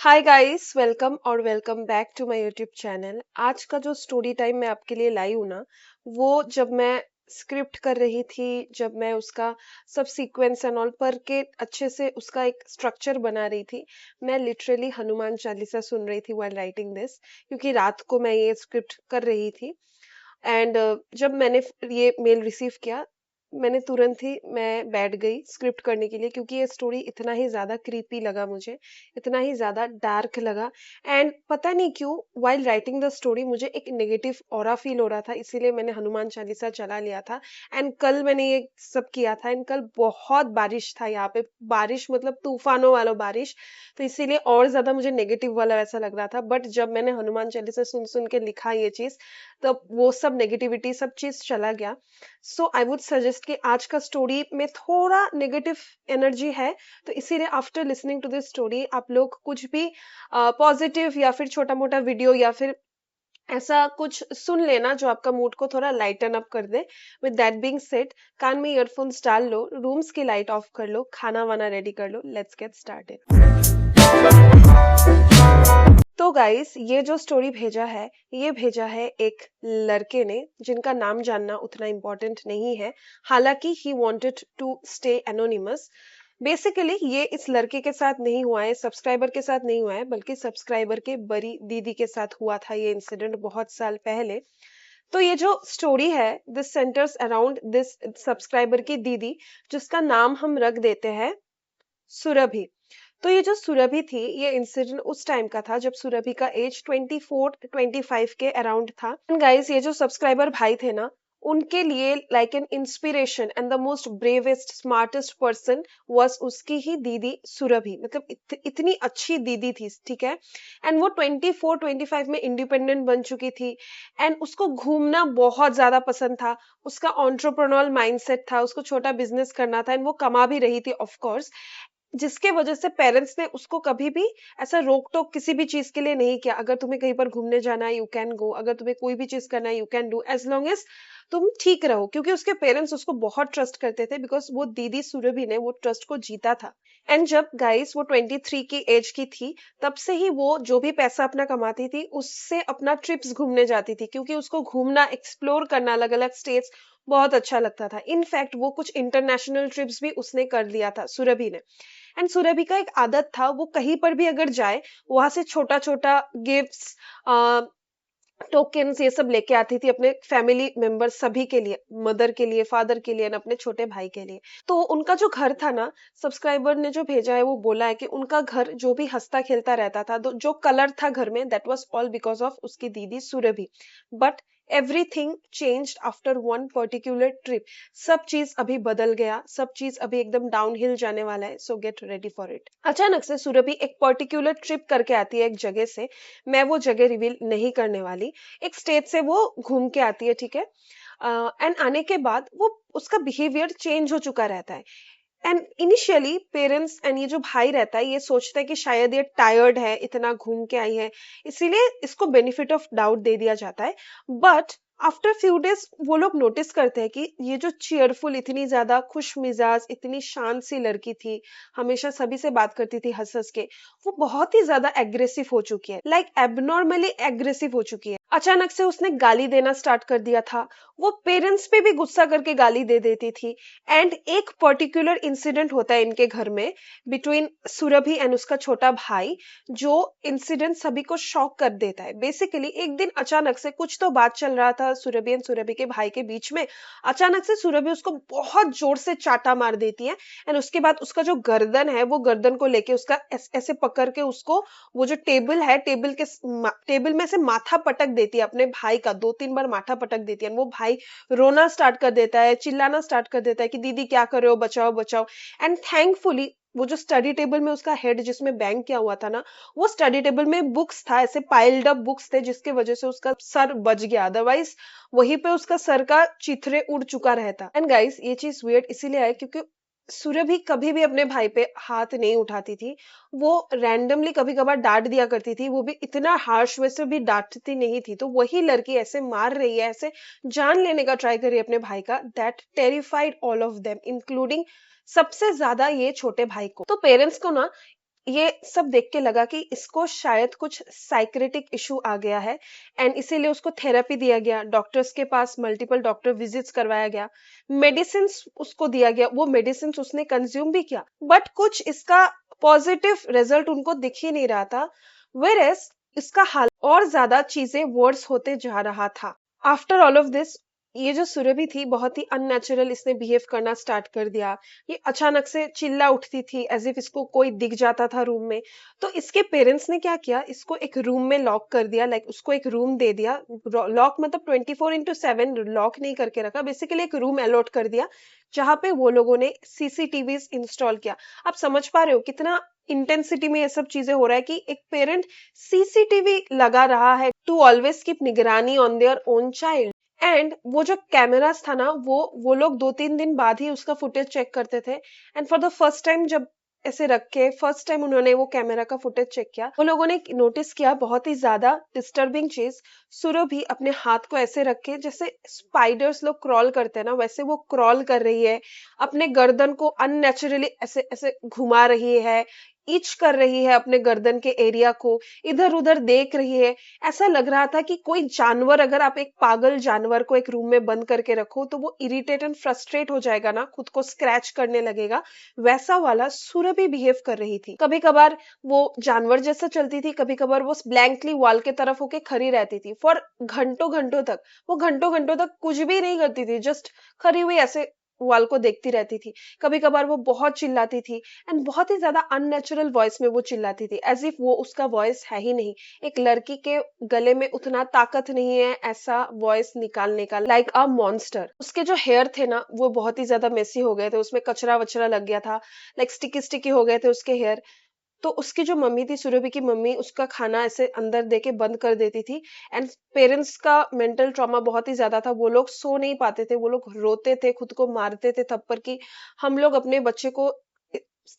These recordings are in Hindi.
हाय गाइस, वेलकम और welcome back to my YouTube channel. आज का जो स्टोरी टाइम मैं आपके लिए लाई हूँ ना, वो जब मैं स्क्रिप्ट कर रही थी, जब मैं उसका सब सीक्वेंस एंड ऑल पढ़ के अच्छे से उसका एक स्ट्रक्चर बना रही थी। मैं लिटरली हनुमान चालीसा सुन रही थी व्हाइल राइटिंग दिस, क्योंकि रात को मैं ये स्क्रिप्ट कर रही थी। एंड जब मैंने ये मेल रिसीव किया, मैंने तुरंत ही मैं बैठ गई स्क्रिप्ट करने के लिए, क्योंकि ये स्टोरी इतना ही ज्यादा क्रीपी लगा मुझे, इतना ही ज्यादा डार्क लगा। एंड पता नहीं क्यों व्हाइल राइटिंग द स्टोरी मुझे एक नेगेटिव ऑरा फील हो रहा था, इसीलिए मैंने हनुमान चालीसा चला लिया था। एंड कल मैंने ये सब किया था, एंड कल बहुत बारिश था यहाँ पे, बारिश मतलब तूफानों वाला बारिश। तो इसीलिए और ज्यादा मुझे नेगेटिव वाला वैसा लग रहा था, बट जब मैंने हनुमान चालीसा सुन सुन के लिखा ये चीज, तब वो सब नेगेटिविटी सब चीज चला गया। सो आई वुड सजेस्ट कि आज का स्टोरी में थोड़ा नेगेटिव एनर्जी है, तो इसीलिए after listening to this story आप लोग कुछ भी पॉजिटिव या फिर छोटा मोटा वीडियो या फिर ऐसा कुछ सुन लेना जो आपका मूड को थोड़ा लाइटन अप कर दे। विद दैट बीइंग सेड, कान में ईयरफोन्स डाल लो, रूम्स की लाइट ऑफ कर लो, खाना वाना रेडी कर लो, लेट्स गेट स्टार्टेड। तो गाइस, ये जो स्टोरी भेजा है, ये भेजा है एक लड़के ने, जिनका नाम जानना उतना इम्पोर्टेंट नहीं है। हालांकि he wanted to stay anonymous. Basically ये इस लड़के के साथ नहीं हुआ है, सब्सक्राइबर के साथ नहीं हुआ है, बल्कि सब्सक्राइबर के बड़ी दीदी के साथ हुआ था ये इंसिडेंट बहुत साल पहले। तो ये जो स्टोरी है, this centres around this subscriber की दीदी, जिसका नाम हम रख देते हैं सुरभि। तो ये जो सुरभि थी, ये इंसिडेंट उस टाइम का था जब सुरभि का एज 24-25 के अराउंड था। एंड गाइस, ये जो सब्सक्राइबर भाई थे ना, उनके लिए like an inspiration and the most bravest smartest person was उसकी ही दीदी सुरभि। मतलब इतनी अच्छी दीदी थी, ठीक है। एंड वो 24-25 में इंडिपेंडेंट बन चुकी थी। एंड उसको घूमना बहुत ज्यादा पसंद था। उसका एंटरप्रेन्योरल माइंडसेट था, उसको छोटा बिजनेस करना था, एंड वो कमा भी रही थी ऑफ कोर्स, जिसके वजह से पेरेंट्स ने उसको कभी भी ऐसा रोक टोक किसी भी चीज के लिए नहीं किया। अगर तुम्हें कहीं पर घूमने जाना है, यू कैन गो। अगर तुम्हें कोई भी चीज करना है, you can do, as long as तुम ठीक रहो। क्योंकि उसके पेरेंट्स उसको बहुत ट्रस्ट करते थे, बिकॉज वो दीदी सुरभि ने वो ट्रस्ट को जीता था। एंड जब गाइस वो 23 की एज की थी, तब से ही वो जो भी पैसा अपना कमाती थी, उससे अपना ट्रिप्स घूमने जाती थी, क्योंकि उसको घूमना, एक्सप्लोर करना अलग अलग स्टेट्स बहुत अच्छा लगता था। इनफैक्ट वो कुछ इंटरनेशनल ट्रिप्स भी उसने कर लिया था, सुरभि ने। एंड सुरभि का एक आदत था, वो कहीं पर भी अगर जाए, वहां से छोटा छोटा गिफ्ट्स, टोकन्स, ये सब लेके आती थी अपने फैमिली मेंबर सभी के लिए, मदर के लिए, फादर के लिए, और अपने छोटे भाई के लिए। तो उनका जो घर था ना, सब्सक्राइबर ने जो भेजा है वो बोला है कि उनका घर जो भी हंसता खेलता रहता था, जो कलर था घर में, that was all because of उसकी दीदी Surabhi. But everything changed after one particular trip. सब चीज अभी बदल गया, सब चीज अभी एकदम डाउनहिल जाने वाला है, सो गेट रेडी फॉर इट। अचानक से सुरभि एक पर्टिकुलर ट्रिप करके आती है एक जगह से। मैं वो जगह रिवील नहीं करने वाली। एक स्टेट से वो घूम के आती है, ठीक है। एंड आने के बाद वो उसका बिहेवियर चेंज हो चुका रहता है। एंड इनिशियली पेरेंट्स एंड ये जो भाई रहता है, ये सोचता है कि शायद ये टायर्ड है, इतना घूम के आई है, इसीलिए इसको बेनिफिट ऑफ डाउट दे दिया जाता है। बट आफ्टर फ्यू डेज वो लोग नोटिस करते हैं कि ये जो चीयरफुल, इतनी ज्यादा खुश मिजाज, इतनी शांत सी लड़की थी, हमेशा सभी से बात करती थी हंस हंस के, वो बहुत ही ज्यादा एग्रेसिव हो चुकी है, लाइक एबनॉर्मली एग्रेसिव हो चुकी है। अचानक से उसने गाली देना स्टार्ट कर दिया था। वो पेरेंट्स पे भी गुस्सा करके गाली दे देती थी। एंड एक पर्टिकुलर इंसिडेंट होता है इनके घर में, बिटवीन सुरभि एंड उसका छोटा भाई, जो इंसिडेंट सभी को शॉक कर देता है। बेसिकली एक दिन अचानक से कुछ तो बात चल रहा था सुरभि एंड सुरभि के भाई के बीच में। अचानक से सुरभि उसको बहुत जोर से चाटा मार देती है। एंड उसके बाद उसका जो गर्दन है, वो गर्दन को लेके उसका ऐसे पकड़ के उसको, वो जो टेबल है, टेबल में से माथा पटक देती है अपने भाई का, 2-3 बार माथा पटक देती है। वो भाई रोना स्टार्ट कर देता है, चिल्लाना स्टार्ट कर देता है कि दीदी क्या कर रहे हो, बचाओ बचाओ। एंड थैंकफुली वो जो स्टडी टेबल में उसका हेड जिसमें बैंग किया हुआ था ना, वो स्टडी टेबल में बुक्स था, ऐसे पाइल्ड अप बुक्स थे, जिसके वजह से उसका सर बच गया। अदरवाइज वहीं पे उसका सर का चिथड़े उड़ चुका रहता। एंड गाइस, ये चीज वियर्ड इसीलिए है क्योंकि सुरभि कभी भी अपने भाई पे हाथ नहीं उठाती थी। वो रैंडमली कभी कभार डांट दिया करती थी, वो भी इतना हार्श वे से भी डांटती नहीं थी। तो वही लड़की ऐसे मार रही है, ऐसे जान लेने का ट्राई कर रही है अपने भाई का, that terrified all of them, including सबसे ज्यादा ये छोटे भाई को। तो पेरेंट्स को ना ये सब देख के लगा कि इसको शायद कुछ साइक्रेटिक इशू आ गया है, एंड इसीलिए उसको थेरेपी दिया गया, डॉक्टर्स के पास मल्टीपल डॉक्टर विजिट्स करवाया गया, मेडिसिन उसको दिया गया, वो मेडिसिन उसने कंज्यूम भी किया, बट कुछ इसका पॉजिटिव रिजल्ट उनको दिख ही नहीं रहा था। वेयर इसका हाल और ज्यादा चीजें वर्स होते जा रहा था। आफ्टर ऑल ऑफ दिस, ये जो सुरभि थी बहुत ही अननेचुरल इसने बिहेव करना स्टार्ट कर दिया। ये अचानक से चिल्ला उठती थी एज इफ इसको कोई दिख जाता था रूम में। तो इसके पेरेंट्स ने क्या किया, इसको एक रूम में लॉक कर दिया, लाइक उसको एक रूम दे दिया। लॉक मतलब 24/7 लॉक नहीं करके रखा, बेसिकली एक रूम अलॉट कर दिया जहां पे वो लोगों ने सीसीटीवी इंस्टॉल किया। आप समझ पा रहे हो कितना इंटेंसिटी में ये सब चीजें हो रहा है कि एक पेरेंट सीसीटीवी लगा रहा है टू ऑलवेज कीप निगरानी on their own child. And वो जो कैमरास था ना, वो लोग 2-3 दिन बाद ही उसका फुटेज चेक करते थे। And for the first time जब ऐसे रख के फर्स्ट टाइम उन्होंने वो कैमरा का फुटेज चेक किया, वो लोगों ने नोटिस किया बहुत ही ज्यादा डिस्टर्बिंग चीज। सुरभि अपने हाथ को ऐसे रख के, जैसे स्पाइडर्स लोग क्रॉल करते हैं ना, वैसे वो क्रॉल कर रही है, अपने गर्दन को अननेचुरली ऐसे ऐसे घुमा रही है, इच कर रही है अपने गर्दन के एरिया को, इधर उधर देख रही है। ऐसा लग रहा था कि कोई जानवर, अगर आप एक पागल जानवर को एक रूम में बंद करके रखो तो वो इरिटेट एंड फ्रस्ट्रेट हो जाएगा ना, खुद को स्क्रैच करने लगेगा, वैसा वाला सुरभि बिहेव कर रही थी। कभी कभार वो जानवर जैसा चलती थी, कभी कभार वो ब्लैंकली वॉल के तरफ होके खड़ी रहती थी फॉर घंटों घंटों तक। वो घंटों घंटों तक कुछ भी नहीं करती थी, जस्ट खड़ी हुई ऐसे वॉल को देखती रहती थी। कभी कभार वो बहुत चिल्लाती थी, एंड बहुत ही ज्यादा अननेचुरल वॉइस में वो चिल्लाती थी, एज इफ वो उसका वॉइस है ही नहीं। एक लड़की के गले में उतना ताकत नहीं है ऐसा वॉइस निकालने का, लाइक अ मॉन्स्टर। उसके जो हेयर थे ना, वो बहुत ही ज्यादा मेसी हो गए थे, उसमें कचरा वचरा लग गया था, लाइक स्टिकी स्टिकी हो गए थे उसके हेयर। तो उसकी जो मम्मी थी, सुरभि की मम्मी, उसका खाना ऐसे अंदर देके बंद कर देती थी। एंड पेरेंट्स का मेंटल ट्रॉमा बहुत ही ज्यादा था, वो लोग सो नहीं पाते थे, वो लोग रोते थे, खुद को मारते थे थप्पड़ की, हम लोग अपने बच्चे को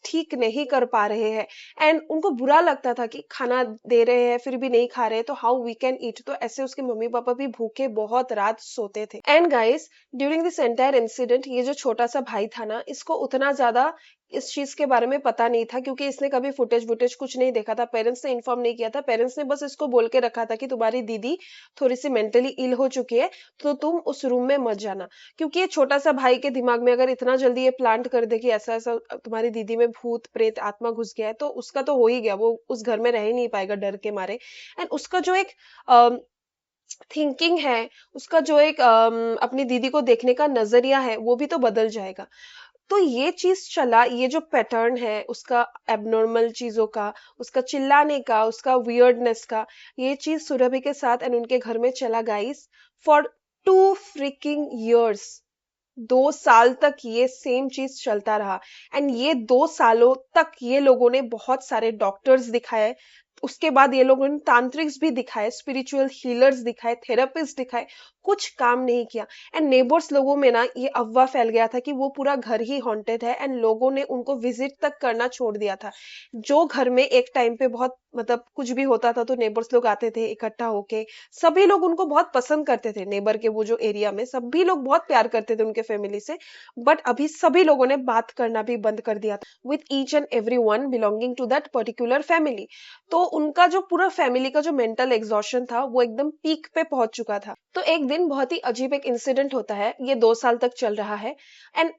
ठीक नहीं कर पा रहे हैं। एंड उनको बुरा लगता था कि खाना दे रहे हैं फिर भी नहीं खा रहे, तो हाउ वी कैन ईट। तो ऐसे उसके मम्मी पापा भी भूखे बहुत रात सोते थे। And guys, during this entire incident, ये जो छोटा सा भाई था ना, इसको उतना ज्यादा इस चीज के बारे में पता नहीं था, क्योंकि इसने कभी फुटेज वुटेज कुछ नहीं देखा था, पेरेंट्स ने इन्फॉर्म नहीं किया था। पेरेंट्स ने बस इसको बोल के रखा था कि तुम्हारी दीदी थोड़ी सी मेंटली इल हो चुकी है, तो तुम उस रूम में मत जाना। क्योंकि ये छोटा सा भाई के दिमाग में अगर इतना जल्दी ये प्लांट कर दे कि ऐसा ऐसा तुम्हारी दीदी में भूत प्रेत आत्मा घुस गया है, तो उसका तो हो ही गया, वो उस घर में रह ही नहीं पाएगा डर के मारे। एंड उसका जो एक थिंकिंग है, उसका जो एक अपनी दीदी को देखने का नजरिया है, वो भी तो बदल जाएगा। तो ये चीज चला, ये जो पैटर्न है उसका एबनॉर्मल चीजों का, उसका चिल्लाने का, उसका वियर्डनेस का, ये चीज सुरभि के साथ एंड उनके घर में चला गाइस फॉर 2 फ्रिकिंग ईयर्स। 2 साल तक ये सेम चीज चलता रहा। एंड ये 2 सालों तक ये लोगों ने बहुत सारे डॉक्टर्स दिखाए, उसके बाद ये लोगों ने तांत्रिक्स भी दिखाए, स्पिरिचुअल हीलर्स दिखाए, थेरेपिस्ट दिखाए, कुछ काम नहीं किया। एंड नेबर्स लोगों में ना ये अफवाह फैल गया था कि वो पूरा घर ही हॉन्टेड है, एंड लोगों ने उनको विजिट तक करना छोड़ दिया था। जो घर में एक टाइम पे बहुत मतलब कुछ भी होता था तो नेबर्स लोग आते थे इकट्ठा होके, सभी लोग उनको बहुत पसंद करते थे, नेबर के वो जो एरिया में सभी लोग बहुत प्यार करते थे उनके फैमिली से। बट अभी सभी लोगों ने बात करना भी बंद कर दिया था with each and every one belonging to that particular family. तो उनका जो पूरा फैमिली का जो मेंटल एग्जॉशन था वो एकदम पीक पे पहुंच चुका था। तो एक दिन बहुत ही अजीब एक इंसिडेंट होता है, ये 2 साल तक चल रहा है। एंड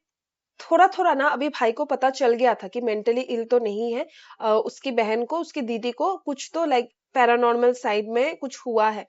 थोड़ा थोड़ा ना अभी भाई को पता चल गया था कि मेंटली इल तो नहीं है, उसकी बहन को, उसकी दीदी को कुछ तो लाइक पैरानॉर्मल साइड में कुछ हुआ है।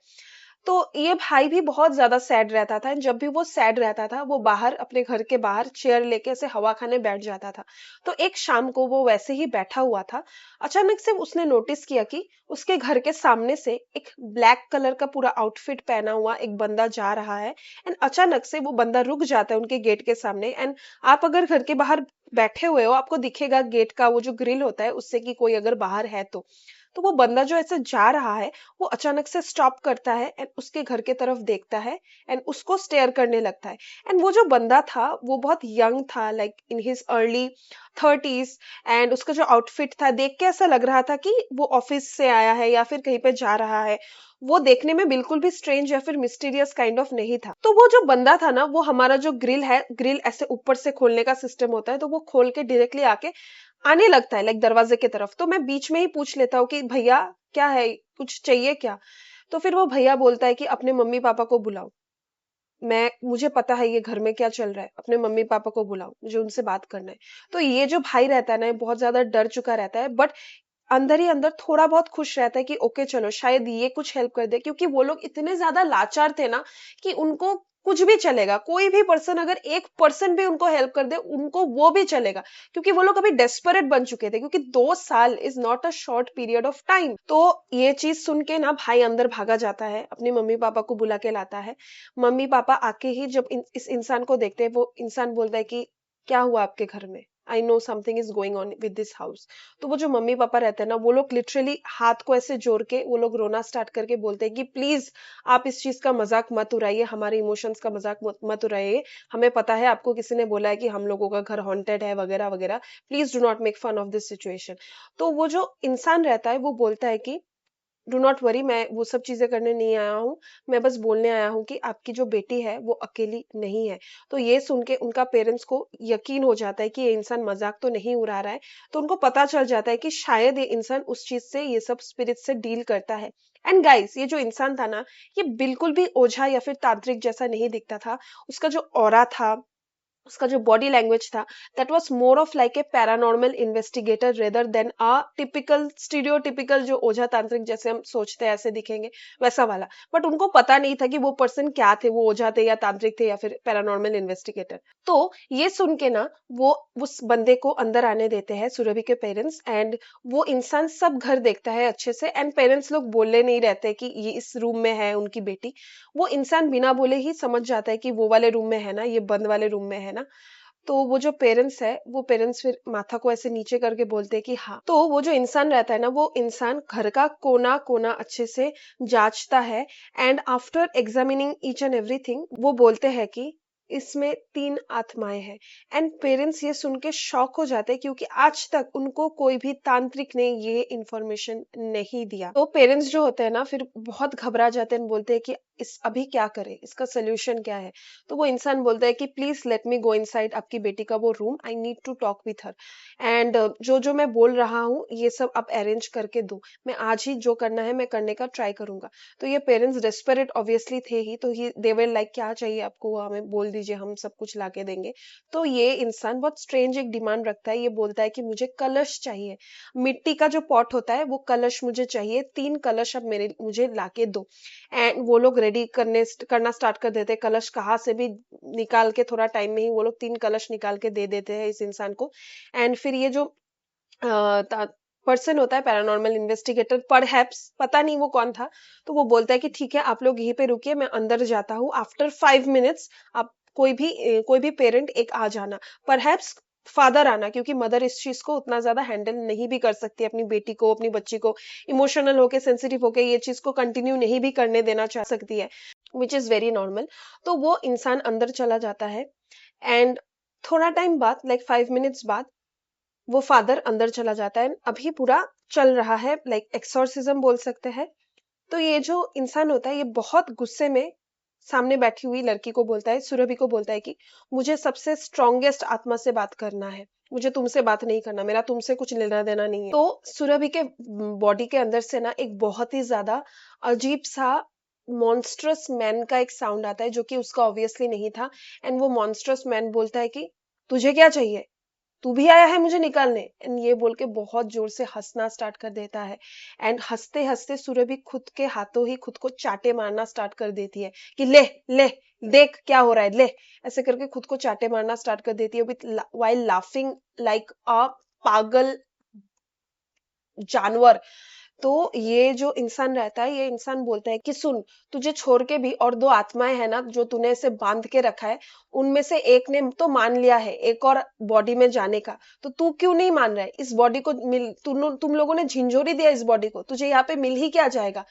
तो ये भाई भी बहुत ज्यादा सैड रहता था, जब भी वो सैड रहता था वो बाहर अपने घर के बाहर चेयर लेके ऐसे हवा खाने बैठ जाता था। तो एक शाम को वो वैसे ही बैठा हुआ था, अचानक से उसने नोटिस किया कि उसके घर के सामने से एक ब्लैक कलर का पूरा आउटफिट पहना हुआ एक बंदा जा रहा है। एंड अचानक से वो बंदा रुक जाता है उनके गेट के सामने। एंड आप अगर घर के बाहर बैठे हुए हो, आपको दिखेगा गेट का वो जो ग्रिल होता है उससे कि कोई अगर बाहर है तो वो बंदा जो ऐसे जा रहा है वो अचानक से स्टॉप करता है एंड उसके घर के तरफ देखता है एंड उसको स्टेयर करने लगता है। एंड वो जो बंदा था वो बहुत यंग था, like in his early 30s। And उसका जो आउटफिट था देख के ऐसा लग रहा था कि वो ऑफिस से आया है या फिर कहीं पे जा रहा है। वो देखने में बिल्कुल भी स्ट्रेंज या फिर मिस्टीरियस काइंड ऑफ नहीं था। तो वो जो बंदा था ना, वो हमारा जो ग्रिल है, ग्रिल ऐसे ऊपर से खोलने का सिस्टम होता है, तो वो खोल के डायरेक्टली आके आने लगता है लाइक दरवाजे की तरफ, तो मैं बीच में ही पूछ लेता हूँ कि भैया क्या है, कुछ चाहिए क्या? तो फिर वो भैया बोलता है कि अपने मम्मी पापा को बुलाओ। मुझे पता है ये घर में क्या चल रहा है, अपने मम्मी पापा को बुलाओ, मुझे उनसे बात करना है। तो ये जो भाई रहता है ना, ये बहुत ज्यादा डर चुका रहता है, बट अंदर ही अंदर थोड़ा बहुत खुश रहता है कि ओके चलो शायद ये कुछ हेल्प कर दे, क्योंकि वो लोग इतने ज्यादा लाचार थे ना कि उनको कुछ भी चलेगा, कोई भी पर्सन अगर 1% भी उनको हेल्प कर दे उनको वो भी चलेगा, क्योंकि वो लोग अभी डेस्परेट बन चुके थे, क्योंकि 2 साल is not a short period of time. तो ये चीज सुन के ना भाई अंदर भागा जाता है, अपनी मम्मी पापा को बुला के लाता है। मम्मी पापा आके ही जब इस इंसान को देखते हैं, वो इंसान बोलता है कि क्या हुआ आपके घर में, I know something is going on with this house. तो वो जो मम्मी पापा रहते हैं ना, वो लोग लिटरली हाथ को ऐसे जोड़ के वो लोग रोना स्टार्ट करके बोलते हैं कि प्लीज आप इस चीज का मजाक मत उड़ाइए, हमारे इमोशंस का मजाक मत उड़ाइए। हमें पता है आपको किसी ने बोला है कि हम लोगों का घर हॉन्टेड है वगैरह वगैरह, please do not make fun of this situation. तो वो जो इंसान रहता है वो बोलता है कि डू नॉट वरी, मैं वो सब चीजें करने नहीं आया हूँ, मैं बस बोलने आया हूँ कि आपकी जो बेटी है वो अकेली नहीं है। तो ये सुन के उनका पेरेंट्स को यकीन हो जाता है कि ये इंसान मजाक तो नहीं उड़ा रहा है। तो उनको पता चल जाता है कि शायद ये इंसान उस चीज से, ये सब स्पिरिट से डील करता है। एंड गाइस, ये जो इंसान था ना, ये बिल्कुल भी ओझा या फिर तांत्रिक जैसा नहीं दिखता था। उसका जो ऑरा था, उसका जो बॉडी लैंग्वेज था, that was more of like a paranormal investigator rather than a typical stereotypical जो ओझा तांत्रिक जैसे हम सोचते हैं ऐसे दिखेंगे, वैसा वाला। बट उनको पता नहीं था कि वो पर्सन क्या थे, वो ओझा थे या तांत्रिक थे या फिर पैरानॉर्मल इन्वेस्टिगेटर। तो ये सुन के ना वो उस बंदे को अंदर आने देते हैं, सुरभि के पेरेंट्स। एंड वो इंसान सब घर देखता है अच्छे से, एंड पेरेंट्स लोग बोलने नहीं रहते कि ये इस रूम में है उनकी बेटी। वो इंसान बिना बोले ही समझ जाता है कि वो वाले रूम में है ना, ये बंद वाले रूम में है ना। तो वो जो पेरेंट्स है, वो पेरेंट्स फिर माथा को ऐसे नीचे करके बोलते हैं कि हाँ। तो वो जो इंसान रहता है ना, वो इंसान घर का कोना कोना अच्छे से जांचता है। And after examining each and everything, वो बोलते हैं कि इसमें 3 आत्माएं हैं। एंड पेरेंट्स ये सुन के शॉक हो जाते हैं, क्योंकि आज तक उनको कोई भी तांत्रिक ने ये इंफॉर्मेशन नहीं दिया। तो पेरेंट्स जो होते हैं ना, फिर बहुत घबरा जाते हैं, बोलते हैं कि इस अभी क्या करें, इसका सोल्यूशन क्या है। तो वो इंसान बोलता है कि please let me go inside आपकी बेटी का वो room, I need to talk with her. And जो जो मैं बोल रहा हूँ ये सब आप अरेंज करके दो, मैं आज ही जो करना है मैं करने का ट्राई करूंगा। तो ये पेरेंट्स डेस्परेट ऑब्वियसली थे ही, तो ही दे वर लाइक क्या चाहिए आपको, वो हमें बोल दीजिए, हम सब कुछ लाके देंगे। तो ये इंसान बहुत स्ट्रेंज एक डिमांड रखता है, ये बोलता है कि मुझे कलश चाहिए, मिट्टी का जो पॉट होता है वो कलश मुझे चाहिए, 3 कलश आप मुझे लाके दो। एंड वो लोग रेडी करना स्टार्ट कर देते हैं, कलश कहाँ से भी निकाल के, थोड़ा टाइम में ही वो लोग 3 कलश निकाल के दे देते हैं इस इंसान को। एंड फिर ये जो पर्सन होता है पैरानॉर्मल इन्वेस्टिगेटर, पर पता नहीं वो कौन था, तो वो बोलता है कि ठीक है आप लोग यहीं पे रुकिए, मैं अंदर जाता हूँ, आफ्टर 5 मिनट्स आप कोई भी पेरेंट एक आ जाना, पर फादर आना, क्योंकि मदर इस चीज को उतना ज्यादा हैंडल नहीं भी कर सकती, अपनी बेटी को, अपनी बच्ची को इमोशनल होके, सेंसिटिव होके ये चीज को कंटिन्यू नहीं भी करने देना चाह सकती है, विच इज वेरी नॉर्मल। तो वो इंसान अंदर चला जाता है। एंड थोड़ा टाइम बाद, लाइक 5 मिनट्स बाद, वो फादर अंदर चला जाता है। अभी पूरा चल रहा है, लाइक एक्सोर्सिज्म बोल सकते हैं। तो ये जो इंसान होता है, ये बहुत गुस्से में सामने बैठी हुई लड़की को बोलता है, सुरभि को बोलता है कि मुझे सबसे स्ट्रॉन्गेस्ट आत्मा से बात करना है, मुझे तुमसे बात नहीं करना, मेरा तुमसे कुछ लेना देना नहीं है। तो सुरभि के बॉडी के अंदर से ना एक बहुत ही ज्यादा अजीब सा मॉन्स्ट्रस मैन का एक साउंड आता है, जो कि उसका ऑब्वियसली नहीं था। एंड वो मॉन्स्ट्रस मैन बोलता है कि तुझे क्या चाहिए, तू भी आया है मुझे निकालने। एंड ये बोल के बहुत जोर से हंसना स्टार्ट कर देता है। एंड हंसते हंसते सुरभि खुद के हाथों ही खुद को चाटे मारना स्टार्ट कर देती है कि ले ले, देख क्या हो रहा है, ले, ऐसे करके खुद को चाटे मारना स्टार्ट कर देती है, विथ वाइल लाफिंग लाइक अ पागल जानवर। तो ये जो इंसान रहता है, ये इंसान बोलता है कि सुन, तुझे छोड़ के भी और 2 आत्माएं हैं ना जो तूने ऐसे बांध के रखा है, उनमें से एक ने तो मान लिया है एक और बॉडी में जाने का, तो तू क्यों नहीं मान रहा है? इस बॉडी को तुम लोगों ने झिंझोरी दिया इस बॉडी को, तुझे यहाँ पे मिल ही क्या जाएगा?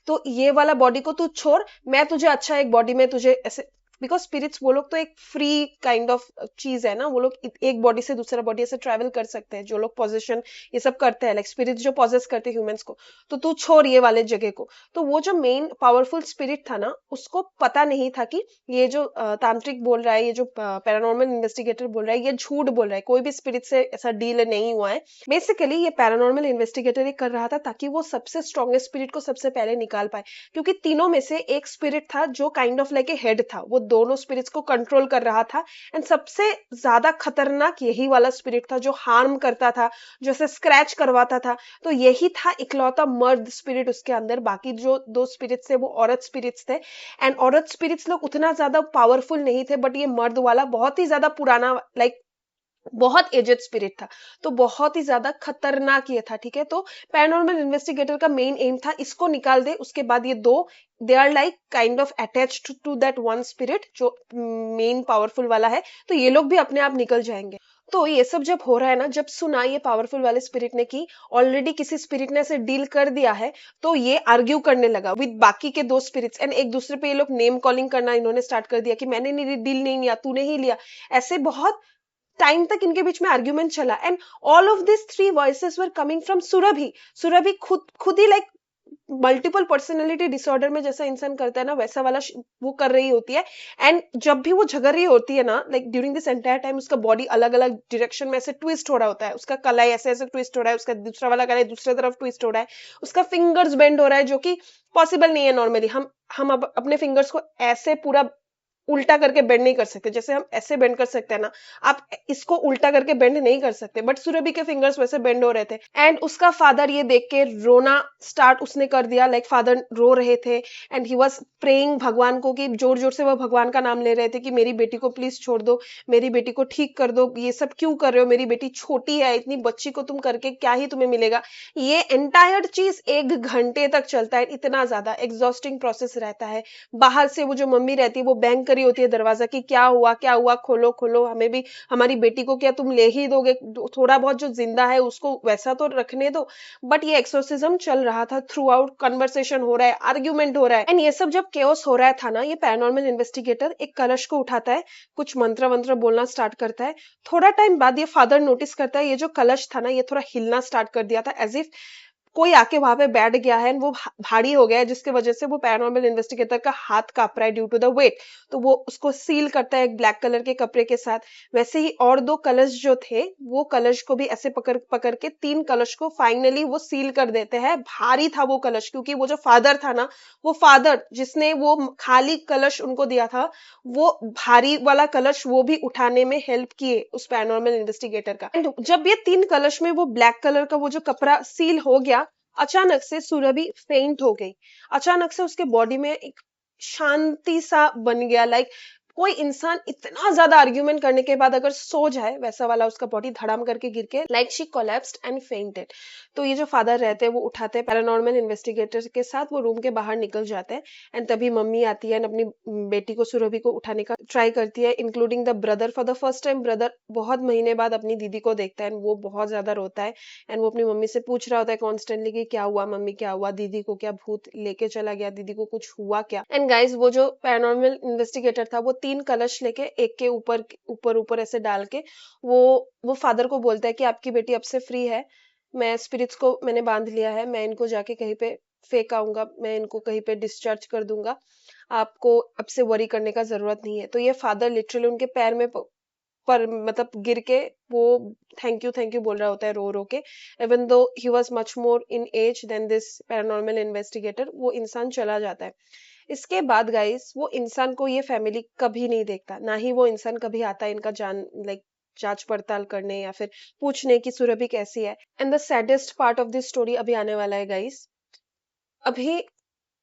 तो ये वाला बॉडी को तू छोड़, मैं तुझे अच्छा एक बॉडी में तुझे ऐसे बिकॉज स्पिरिट्स वो लोग तो एक फ्री काइंड ऑफ चीज है ना, वो लोग एक बॉडी से दूसरा बॉडी ऐसे ट्रेवल कर सकते हैं, जो लोग पोजेशन ये सब करते हैं, लाइक स्पिरिट्स जो पोजेस करते हैं ह्यूमंस को। तो तू छोड़ ये वाले जगह को। तो वो जो मेन पावरफुल स्पिरिट था ना, उसको पता नहीं था कि ये जो तांत्रिक बोल रहा है, ये जो पैरानॉर्मल इन्वेस्टिगेटर बोल रहा है, ये झूठ बोल रहा है, कोई भी स्पिरिट से ऐसा डील नहीं हुआ है। बेसिकली ये पैरानॉर्मल इन्वेस्टिगेटर ही कर रहा था ताकि वो सबसे स्ट्रॉन्गेस्ट स्पिरिट को सबसे पहले निकाल पाए, क्योंकि तीनों में से एक स्पिरिट था जो kind of like a head था, वो दोनों स्पिरिट्स को कंट्रोल कर रहा था। एंड सबसे ज्यादा खतरनाक यही वाला स्पिरिट था जो हार्म करता था, जो ऐसे स्क्रैच करवाता था। तो यही था इकलौता मर्द स्पिरिट उसके अंदर, बाकी जो दो स्पिरिट्स थे वो औरत स्पिरिट्स थे। एंड औरत स्पिरिट्स लोग उतना ज्यादा पावरफुल नहीं थे, बट ये मर्द वाला बहुत ही ज्यादा पुराना, लाइक बहुत एजेड स्पिरिट था, तो बहुत ही ज्यादा खतरनाक ये था। ठीक है, तो पैरानॉर्मल इन्वेस्टिगेटर का मेन एम था इसको निकाल दे, उसके बाद ये दो they are like kind of attached to that one spirit जो मेन पावरफुल वाला है, तो ये लोग भी अपने आप निकल जाएंगे। तो ये सब जब हो रहा है ना, जब सुना ये पावरफुल वाले स्पिरिट ने कि ऑलरेडी किसी स्पिरिट ने ऐसे डील कर दिया है, तो ये आर्ग्यू करने लगा विद बाकी के दो स्पिरिट्स, एंड एक दूसरे पे ये लोग नेम कॉलिंग करना इन्होंने स्टार्ट कर दिया कि मैंने डील नहीं लिया, तूने ही लिया। ऐसे बहुत टाइम तक इनके बीच में आर्ग्यूमेंट चला, and all of this three voices were coming from Surabhi. Surabhi खुद ही लाइक मल्टीपल पर्सनैलिटी डिसऑर्डर में जैसा इंसान करता है ना, वैसा वाला वो कर रही होती है। एंड जब भी वो झगड़ रही होती है ना, like during this entire time, उसका बॉडी अलग अलग डायरेक्शन में ऐसे ट्विस्ट हो रहा होता है, उसका कलाई ऐसे ऐसे ट्विस्ट हो रहा है, उसका दूसरा वाला कलाई दूसरे तरफ ट्विस्ट हो रहा है, उसका फिंगर्स बेंड हो रहा है, जो कि पॉसिबल नहीं है नॉर्मली। हम अब अपने फिंगर्स को ऐसे पूरा उल्टा करके बेंड नहीं कर सकते, जैसे हम ऐसे बेंड कर सकते हैं ना, आप इसको उल्टा करके बेंड नहीं कर सकते, बट सुरभि के फिंगर्स वैसे बेंड हो रहे थे। एंड उसका फादर ये देख के रोना स्टार्ट उसने कर दिया, लाइक फादर रो रहे थे, एंड ही वाज प्रेइंग भगवान को, कि जोर जोर से वो भगवान का नाम ले रहे थे कि मेरी बेटी को प्लीज छोड़ दो, मेरी बेटी को ठीक कर दो, ये सब क्यों कर रहे हो, मेरी बेटी छोटी है, इतनी बच्ची को तुम करके क्या ही तुम्हें मिलेगा। ये एंटायर चीज 1 घंटे तक चलता है, इतना ज्यादा एग्जॉस्टिंग प्रोसेस रहता है। बाहर से वो जो मम्मी रहती है वो बैंग करी होती है दरवाजा की, क्या हुआ, खोलो खोलो, हमें भी, हमारी बेटी को क्या तुम ले ही दोगे, थोड़ा बहुत जो जिंदा है उसको वैसा तो रखने दो। बट ये एक्सोर्सिज्म चल रहा था, थ्रू आउट कन्वर्सेशन हो रहा है, आर्ग्यूमेंट हो रहा है। एंड ये सब जब केओस हो रहा था ना, ये पैरानॉर्मल इन्वेस्टिगेटर एक कलश को उठाता है, कुछ मंत्र वंत्र बोलना स्टार्ट करता है। थोड़ा टाइम बाद ये फादर नोटिस करता है ये जो कलश था ना, ये थोड़ा हिलना स्टार्ट कर दिया था, एज इफ कोई आके वहां पे बैठ गया है, वो भारी हो गया है, जिसकी वजह से वो पैरानॉर्मल इन्वेस्टिगेटर का हाथ कांप रहा है ड्यू टू द वेट। तो वो उसको सील करता है एक ब्लैक कलर के कपड़े के साथ। वैसे ही और दो कलश जो थे, वो कलश को भी ऐसे पकड़ पकड़ के 3 कलश को फाइनली वो सील कर देते हैं। भारी था वो कलश, क्योंकि वो जो फादर था ना, वो फादर जिसने वो खाली कलश उनको दिया था, वो भारी वाला कलश वो भी उठाने में हेल्प किए उस पैरानॉर्मल इन्वेस्टिगेटर का। एंड जब ये 3 कलश में वो ब्लैक कलर का वो जो कपड़ा सील हो गया, अचानक से सुरभि फेंट हो गई। अचानक से उसके बॉडी में एक शांति सा बन गया, लाइक कोई इंसान इतना ज्यादा आर्ग्यूमेंट करने के बाद अगर सो जाए, वैसा वाला उसका बॉडी धड़ाम करके गिर के, like she collapsed and fainted. तो ये जो फादर रहते हैं वो उठाते हैं पैरानॉर्मल इन्वेस्टिगेटर के साथ, वो रूम के बाहर निकल जाते हैं। एंड तभी मम्मी आती है, अपनी बेटी को सुरभि को उठाने का ट्राई करती है, including the brother. For the first time brother बहुत महीने बाद अपनी दीदी को देखता है, वो बहुत ज्यादा रोता है। एंड वो अपनी मम्मी से पूछ रहा होता है कॉन्स्टेंटली कि क्या हुआ मम्मी, क्या हुआ, दीदी को क्या भूत लेके चला गया, दीदी को कुछ हुआ क्या। एंड गाइज, वो जो पैरानॉर्मल इन्वेस्टिगेटर था, वो 3 कलश लेके एक के ऊपर ऊपर ऊपर ऐसे डाल के वो फादर को बोलता है कि आपकी बेटी अब से फ्री है, मैं स्पिरिट्स को मैंने बांध लिया है, मैं इनको जाके कहीं पे फेंक आऊंगा, मैं इनको कहीं पे डिस्चार्ज कर दूंगा, आपको अब से वरी करने का जरूरत नहीं है। तो ये फादर लिटरली उनके पैर में पर मतलब गिर के वो थैंक यू बोल रहा होता है, रो रो के। Even though he was much more in age than this paranormal investigator, वो इंसान चला जाता है। इसके बाद गाइस, वो इंसान को ये फैमिली कभी नहीं देखता, ना ही वो इंसान कभी आता है इनका जान लाइक जांच पड़ताल करने या फिर पूछने की सुरभि कैसी है। And the saddest part of this story अभी आने वाला है गाइस। अभी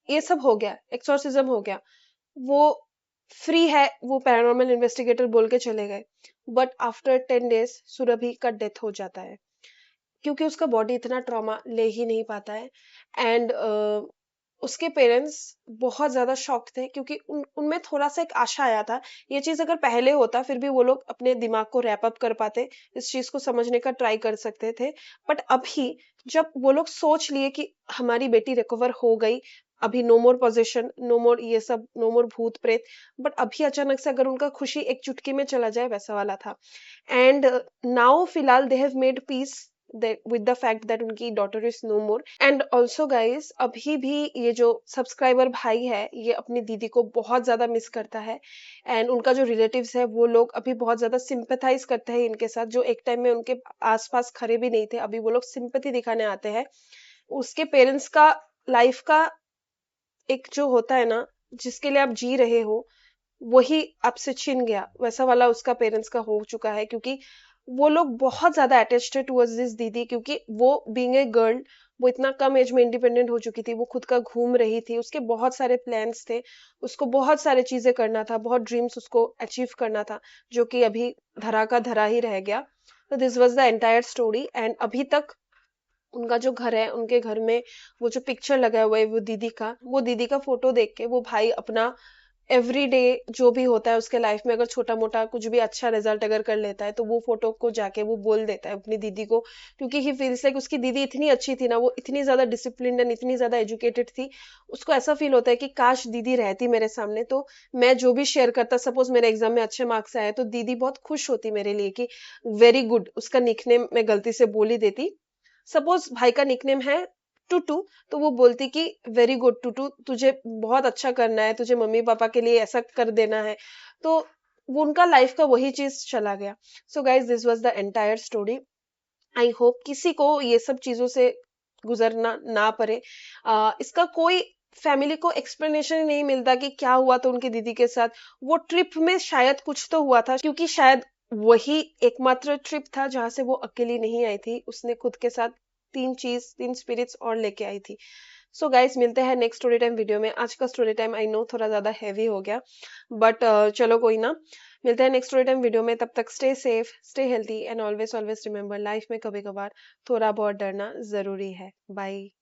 ये सब हो गया, एक्सोर्सिज्म हो गया, वो फ्री है, वो पैरानॉर्मल इन्वेस्टिगेटर बोल के चले गए। बट आफ्टर 10 डेज सुरभि का डेथ हो जाता है, क्योंकि उसका बॉडी इतना ट्रॉमा ले ही नहीं पाता है। एंड उसके पेरेंट्स बहुत ज्यादा शॉक थे, क्योंकि उनमें थोड़ा सा एक आशा आया था। ये चीज अगर पहले होता फिर भी वो लोग अपने दिमाग को रैप अप कर पाते, इस चीज को समझने का ट्राई कर सकते थे। बट अभी जब वो लोग सोच लिए कि हमारी बेटी रिकवर हो गई, अभी नो मोर पोजीशन, नो मोर ये सब, नो मोर भूत प्रेत, बट अभी अचानक से अगर उनका खुशी एक चुटकी में चला जाए, वैसा वाला था। एंड नाउ फिलहाल they have made peace with the fact that उनकी daughter is no more. And also guys, अभी भी ये जो सब्सक्राइबर भाई है, ये अपनी दीदी को बहुत ज्यादा मिस करता है। एंड उनका जो रिलेटिव्स है, वो लोग अभी बहुत ज्यादा सिंपैथाइज करते हैं इनके साथ, जो एक टाइम में उनके आसपास खड़े भी नहीं थे, अभी वो लोग सिंपैथी दिखाने आते हैं। उसके पेरेंट्स का लाइफ का एक जो होता है ना, जिसके लिए आप जी रहे हो, वही आपसे छिन गया, वैसा वाला उसका पेरेंट्स का हो चुका है। क्योंकि वो लोग बहुत ज्यादा अटैच्ड है टुवर्ड्स दिस दीदी, क्योंकि वो बीइंग ए गर्ल, वो इतना कम एज में इंडिपेंडेंट हो चुकी थी, वो खुद का घूम रही थी, उसके बहुत सारे प्लान्स थे, उसको बहुत सारे चीजें करना था, बहुत ड्रीम्स उसको अचीव करना था, जो कि अभी धरा का धरा ही रह गया। तो this was the entire story. And अभी तक उनका जो घर है, उनके घर में वो जो पिक्चर लगा हुआ है वो दीदी का फोटो देख के वो भाई अपना एवरी डे जो भी होता है उसके लाइफ में, अगर छोटा मोटा कुछ भी अच्छा रिजल्ट अगर कर लेता है, तो वो फोटो को जाके वो बोल देता है अपनी दीदी को। क्योंकि ही फील्स लाइक उसकी दीदी इतनी अच्छी थी ना, वो इतनी ज्यादा डिसिप्लिन्ड एंड इतनी ज्यादा एजुकेटेड थी, उसको ऐसा फील होता है कि काश दीदी रहती मेरे सामने, तो मैं जो भी शेयर करता, सपोज मेरे एग्जाम में अच्छे मार्क्स आए, तो दीदी बहुत खुश होती मेरे लिए कि वेरी गुड। उसका निकनेम मैं गलती से बोल ही देती, सपोज भाई का निकनेम है टूटू, तो वो बोलती कि वेरी गुड टूटू, तुझे बहुत अच्छा करना है, तुझे मम्मी पापा के लिए ऐसा कर देना है। तो वो उनका लाइफ का वही चीज चला गया। So guys, this was the entire story. I hope किसी को ये सब चीजों से गुजरना ना पड़े। इसका कोई फैमिली को एक्सप्लेनेशन ही नहीं मिलता कि क्या हुआ था उनकी दीदी के साथ। वो ट्रिप में शायद कुछ तो हुआ था, क्योंकि शायद वही एकमात्र ट्रिप था जहां से वो अकेली नहीं आई थी, उसने खुद के साथ तीन स्पिरिट्स और लेके आई थी। सो गाइस, मिलते हैं नेक्स्ट स्टोरी टाइम वीडियो में। आज का स्टोरी टाइम आई नो थोड़ा ज्यादा हैवी हो गया, बट चलो कोई ना, मिलते हैं नेक्स्ट स्टोरी टाइम वीडियो में। तब तक stay safe, stay healthy and always always remember, life में कभी कभार थोड़ा बहुत डरना जरूरी है। बाय।